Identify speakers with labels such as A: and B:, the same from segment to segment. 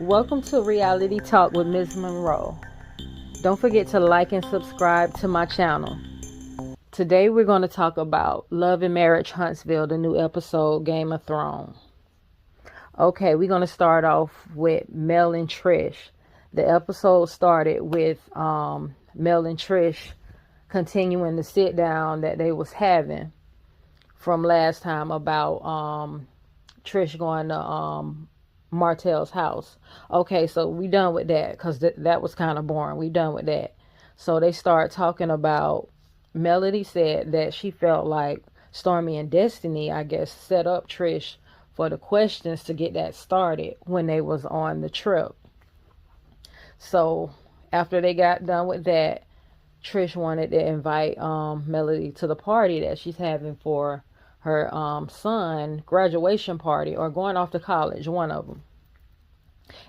A: Welcome to Reality Talk with Ms. Monroe. Don't forget to like and subscribe to my channel. Today we're going to talk about Love and Marriage Huntsville, the new episode, Game of Thrones. Okay, we're going to start off with Mel and Trish. The episode started with Mel and Trish continuing the sit down that they was having from last time about Trish going to Martell's house. Okay, so we done with that because that was kind of boring. We done with that. So they start talking about, Melody said that she felt like Stormy and Destiny, I guess, set up Trish for the questions to get that started when they was on the trip. So after they got done with that, Trish wanted to invite Melody to the party that she's having for her son graduation party, or going off to college, one of them.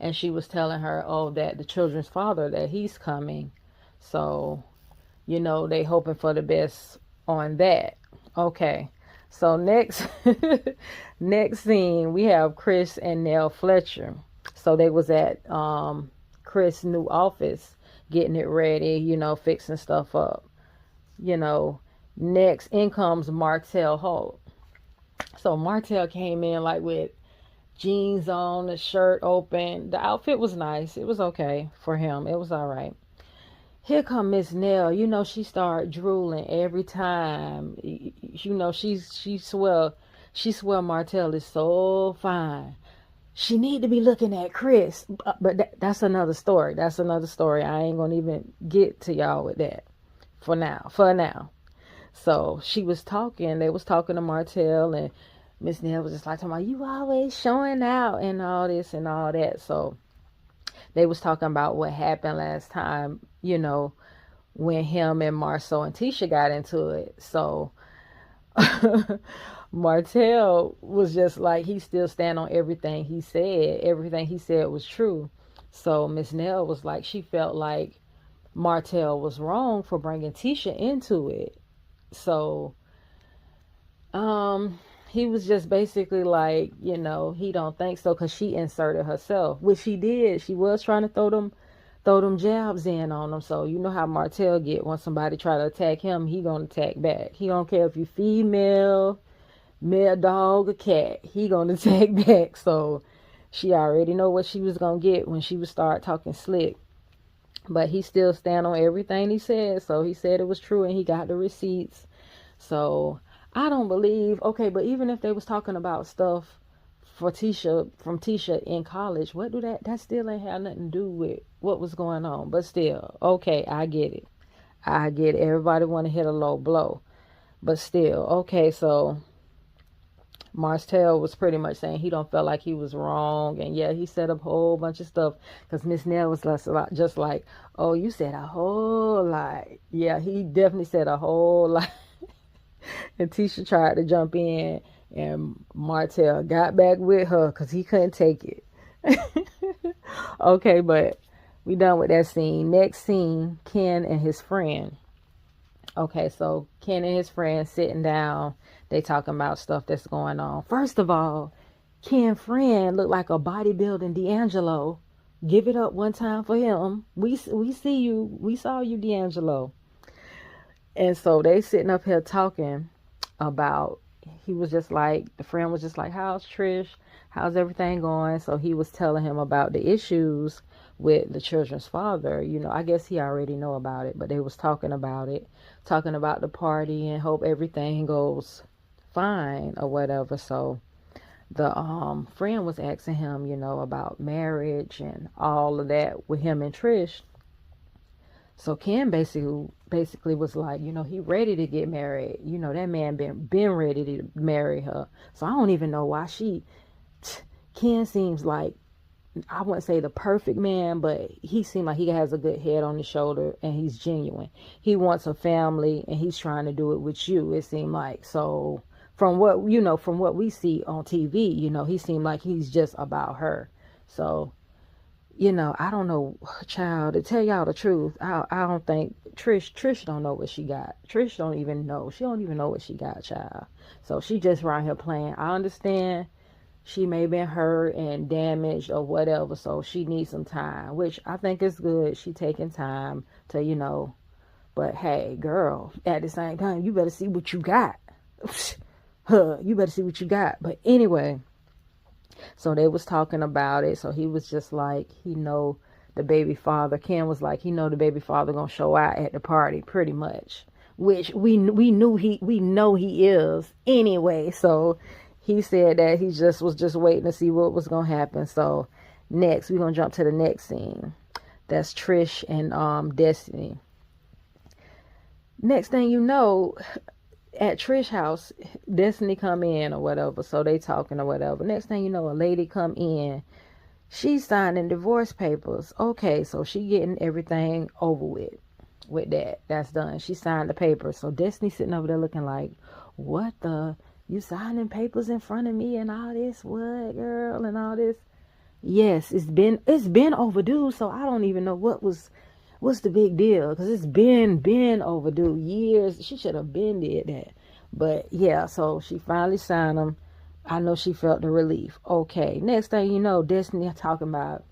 A: And she was telling her, that the children's father, that he's coming. So, they hoping for the best on that. Okay. So next scene, we have Chris and Nell Fletcher. So they was at Chris' new office getting it ready, fixing stuff up. Next in comes Martell Holt. So Martell came in like with jeans on, the shirt open. The outfit was nice. It was okay for him. It was all right. Here come Miss Nell. She started drooling every time. She swear Martell is so fine. She need to be looking at Chris. But that's another story. I ain't gonna even get to y'all with that for now. So they was talking to Martell, and Miss Nell was just like, talking about, you always showing out and all this and all that. So they was talking about what happened last time, when him and Marceau and Tisha got into it. So Martell was just like, he still stand on everything he said. Everything he said was true. So Miss Nell was like, she felt like Martell was wrong for bringing Tisha into it. So, he was just basically like, he don't think so, because she inserted herself, which she did. She was trying to throw them jabs in on them. So you know how Martell get when somebody try to attack him, he gonna attack back. He don't care if you female, male, dog, or cat, he gonna attack back. So she already know what she was gonna get when she would start talking slick. But he still stand on everything he said. So he said it was true, and he got the receipts. So I don't believe, okay, but even if they was talking about stuff from Tisha in college, what do that still ain't have nothing to do with what was going on. But still, okay, I get it. Everybody want to hit a low blow. But still, okay, so Martell was pretty much saying he don't feel like he was wrong, and yeah, he said a whole bunch of stuff, because Miss Nell was just like, oh, you said a whole lot. Yeah, he definitely said a whole lot. And Tisha tried to jump in, and Martell got back with her because he couldn't take it. Okay, but we done with that scene. Next scene, Ken and his friend. Okay, so Ken and his friend sitting down. They talking about stuff that's going on. First of all, Ken's friend looked like a bodybuilding D'Angelo. Give it up one time for him. We see you. We saw you, D'Angelo. And so they sitting up here talking about, the friend was just like, how's Trish? How's everything going? So he was telling him about the issues with the children's father. I guess he already know about it, but they was talking about it, talking about the party, and hope everything goes fine or whatever. So the friend was asking him, about marriage and all of that with him and Trish. So Ken basically was like, he ready to get married. That man been ready to marry her. So I don't even know why Ken seems like, I wouldn't say the perfect man, but he seemed like he has a good head on his shoulder, and he's genuine. He wants a family, and he's trying to do it with you, it seemed like. So from what we see on TV, he seemed like he's just about her. So, I don't know, child, to tell y'all the truth, I don't think Trish don't know what she got. Trish don't even know. She don't even know what she got, child. So she just around here playing. I understand she may have been hurt and damaged or whatever, so she needs some time, which I think is good. She taking time to, but hey, girl, at the same time, you better see what you got. You better see what you got. But anyway, so they was talking about it. So he was just like, the baby father. Ken was like, the baby father gonna show out at the party, pretty much. Which we know he is anyway. So he said that he was just waiting to see what was gonna happen. So next, we're gonna jump to the next scene. That's Trish and Destiny. Next thing you know, at Trish house, Destiny come in or whatever, so they talking or whatever. Next thing you know, a lady come in. She's signing divorce papers. Okay, so she getting everything over with that. That's done. She signed the papers. So Destiny sitting over there looking like, what the? You signing papers in front of me and all this? What, girl? And all this? Yes, it's been overdue. So I don't even know what's the big deal, because it's been overdue years. She should have been did that. But yeah, so she finally signed them. I know she felt the relief. Okay, next thing you know, Destiny talking about,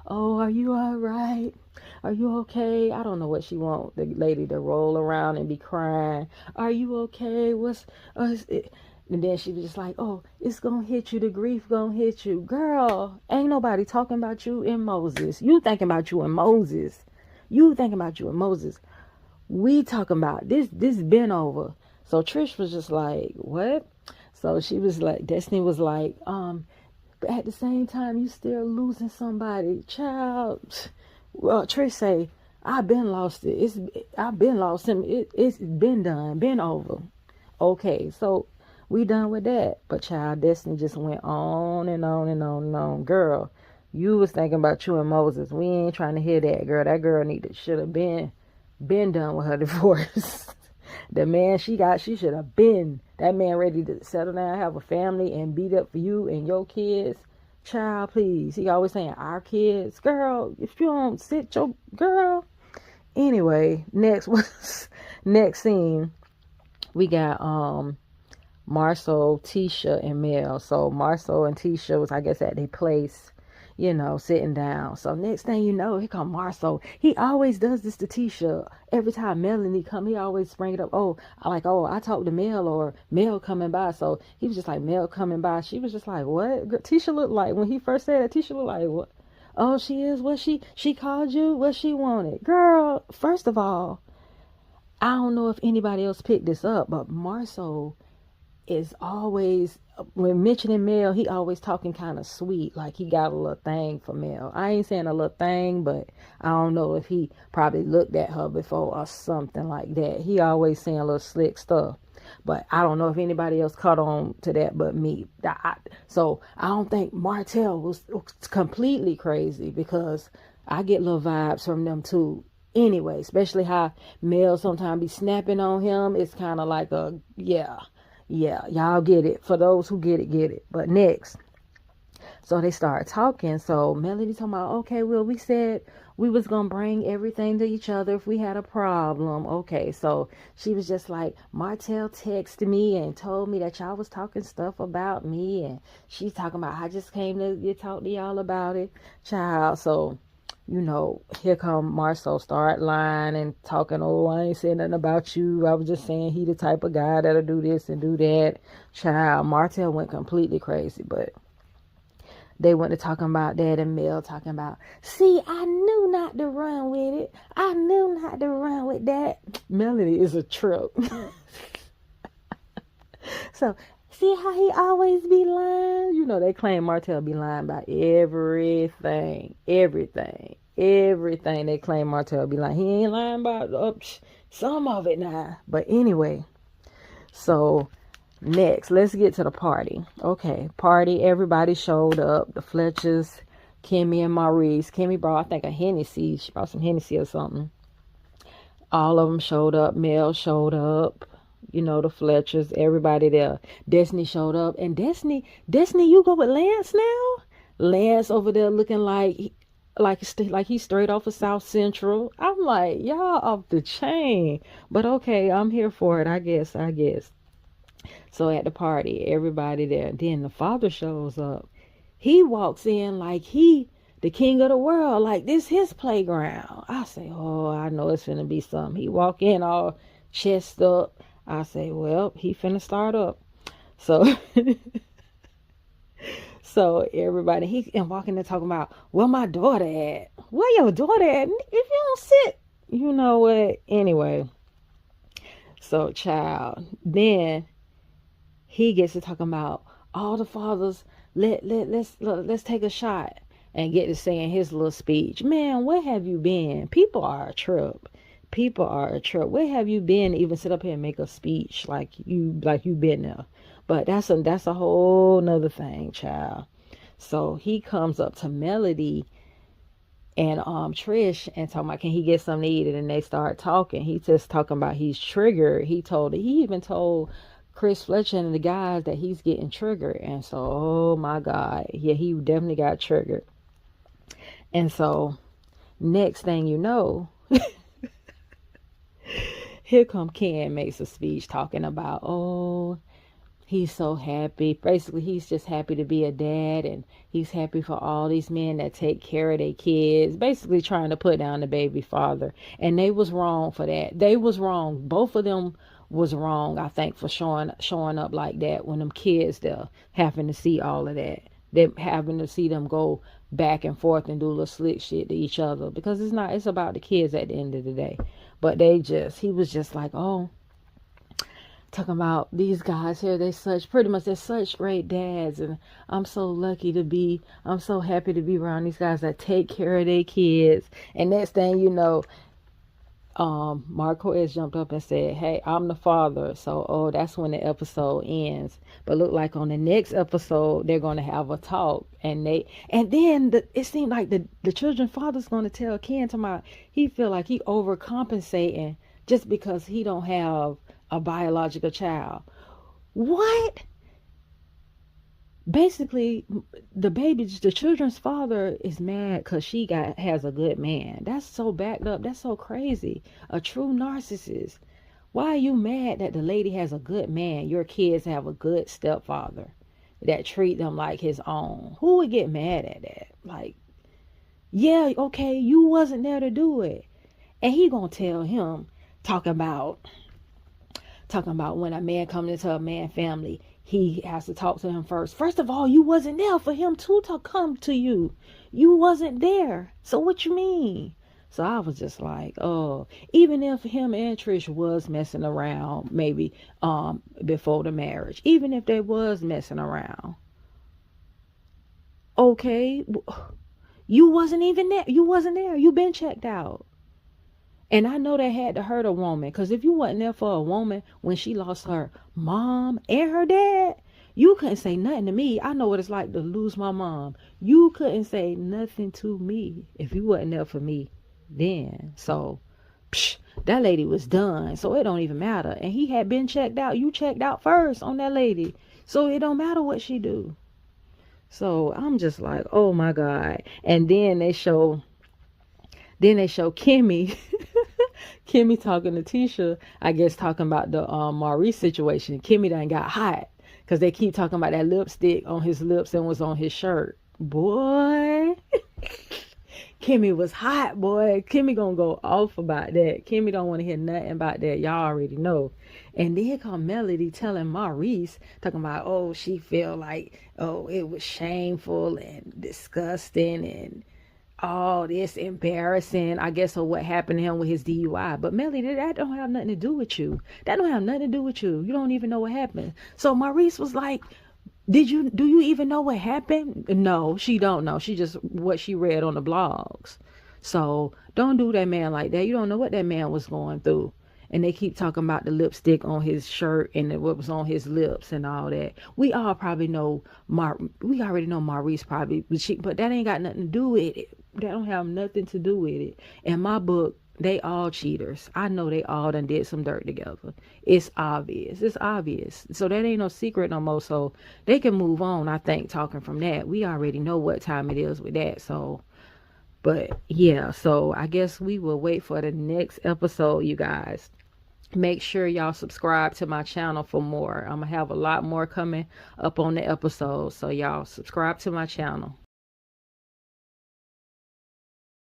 A: oh, are you all right? Are you okay? I don't know what she want the lady to roll around and be crying. Are you okay? And then she was just like, oh, it's gonna hit you. The grief gonna hit you. Girl, ain't nobody talking about you in Moses. You thinking about you in Moses. You thinking about you in Moses. We talking about this been over. So Trish was just like, what? So she was like, Destiny was like, but at the same time, you still losing somebody. Child. Well, Trish say, I've been lost it. I've been lost him. It's been done, been over. Okay, so we done with that. But child, Destiny just went on and on and on and on. Girl, you was thinking about you and Moses. We ain't trying to hear that, girl. That girl should have been done with her divorce. The man she should have been. That man ready to settle down, have a family, and beat up for you and your kids. Child, please. He always saying, our kids. Girl, if you don't sit your girl. Anyway, next scene, we got Marcel, Tisha, and Mel. So Marcel and Tisha was, I guess, at their place, sitting down. So next thing you know, here come Marcel. He always does this to Tisha. Every time Melanie come, he always bring it up. I talked to Mel, or Mel coming by. So he was just like, Mel coming by. She was just like, what? Tisha looked like, when he first said it, Tisha looked like, what? Oh, she is? What, she called you? What she wanted? Girl, first of all, I don't know if anybody else picked this up, but Marcel is always, when mentioning Mel, he always talking kind of sweet, like he got a little thing for Mel. I ain't saying a little thing, but I don't know if he probably looked at her before or something like that. He always saying a little slick stuff, but I don't know if anybody else caught on to that but me. So I don't think Martell was completely crazy, because I get little vibes from them too. Anyway, especially how Mel sometimes be snapping on him. It's kind of like a, yeah, y'all get it. For those who get it, get it. But next, so they started talking. So Melody talking about, okay, well, we said we was going to bring everything to each other if we had a problem. Okay, so she was just like, Martell texted me and told me that y'all was talking stuff about me. And she's talking about, I just came to talk to y'all about it. Child, so here come Marcel start lying and talking, oh, I ain't saying nothing about you. I was just saying he the type of guy that'll do this and do that. Child, Martell went completely crazy, but they went to talking about that, and Mel talking about, see, I knew not to run with it. I knew not to run with that. Melody is a trip. So, see how he always be lying? They claim Martell be lying about everything. Everything they claim Martell be lying. He ain't lying about some of it now. But anyway, so next, let's get to the party. Okay, party. Everybody showed up. The Fletchers, Kimmy and Maurice. Kimmy brought, I think, a Hennessy. She brought some Hennessy or something. All of them showed up. Mel showed up. The Fletchers, everybody there. Destiny showed up. And Destiny, you go with Lance now? Lance over there looking like he's straight off of South Central. I'm like, y'all off the chain. But okay, I'm here for it, I guess. So at the party, everybody there. Then the father shows up. He walks in like he the king of the world, like this his playground. I say, oh, I know it's finna be something. He walk in all chest up. I say, well, he finna start up. So so everybody he and walking and talking about where my daughter at? Where your daughter at? If you don't sit, you know what? Anyway, so child, then he gets to talking about all the fathers. Let's take a shot and get to saying his little speech. Man, where have you been? People are a trip. People are a trip. Where have you been to even sit up here and make a speech like you been there? But that's a whole nother thing, child. So he comes up to Melody and Trish and talking about can he get something to eat, and they start talking. He just talking about he's triggered. He even told Chris Fletcher and the guys that he's getting triggered. And so, oh my God, yeah, he definitely got triggered. And so next thing you know, here come Ken makes a speech talking about, oh, he's so happy. Basically, he's just happy to be a dad, and he's happy for all these men that take care of their kids. Basically, trying to put down the baby father. And they was wrong for that. They was wrong. Both of them was wrong, I think, for showing up like that when them kids there having to see all of that. They having to see them go back and forth and do little slick shit to each other, because it's about the kids at the end of the day. But he was just like, oh, talking about these guys here, they're such great dads, and I'm so happy to be around these guys that take care of their kids. And next thing you know, Marquez jumped up and said, hey, I'm the father. So, that's when the episode ends. But look like on the next episode, they're going to have a talk. And then it seemed like the children's father's going to tell Ken he feel like he overcompensating just because he don't have a biological child. What? Basically, the children's father is mad because has a good man. That's so backed up. That's so crazy. A true narcissist. Why are you mad that the lady has a good man? Your kids have a good stepfather that treat them like his own. Who would get mad at that? Like, yeah, okay, you wasn't there to do it. And he gonna tell him, talking about when a man comes into a man family, he has to talk to him first. First of all, you wasn't there for him to come to you. You wasn't there. So what you mean? So I was just like, oh, even if him and Trish was messing around, maybe before the marriage, even if they was messing around, okay, you wasn't even there. You wasn't there. You been checked out. And I know that had to hurt a woman, because if you wasn't there for a woman when she lost her mom and her dad, you couldn't say nothing to me. I know what it's like to lose my mom. You couldn't say nothing to me if you wasn't there for me then. So, that lady was done. So it don't even matter. And he had been checked out. You checked out first on that lady. So it don't matter what she do. So I'm just like, oh my God. And then they show Kimmy. Kimmy talking to Tisha, I guess talking about the Maurice situation. Kimmy done got hot because they keep talking about that lipstick on his lips and was on his shirt. Boy, Kimmy was hot, boy. Kimmy gonna go off about that. Kimmy don't want to hear nothing about that. Y'all already know. And then come Melody telling Maurice, talking about, oh, she feel like, oh, it was shameful and disgusting and all this embarrassing, I guess, of what happened to him with his DUI. But Melly, that don't have nothing to do with you. That don't have nothing to do with you. You don't even know what happened. So Maurice was like, do you even know what happened? No, she don't know. She just what she read on the blogs. So don't do that man like that. You don't know what that man was going through. And they keep talking about the lipstick on his shirt and what was on his lips and all that. We all probably know we already know Maurice probably, but that ain't got nothing to do with it. That don't have nothing to do with it. In my book, they all cheaters. I know they all done did some dirt together. It's obvious. It's obvious. So that ain't no secret no more. So they can move on, I think, talking from that. We already know what time it is with that. So, but yeah, so I guess we will wait for the next episode, you guys. Make sure y'all subscribe to my channel for more. I'm gonna have a lot more coming up on the episode, so y'all subscribe to my channel.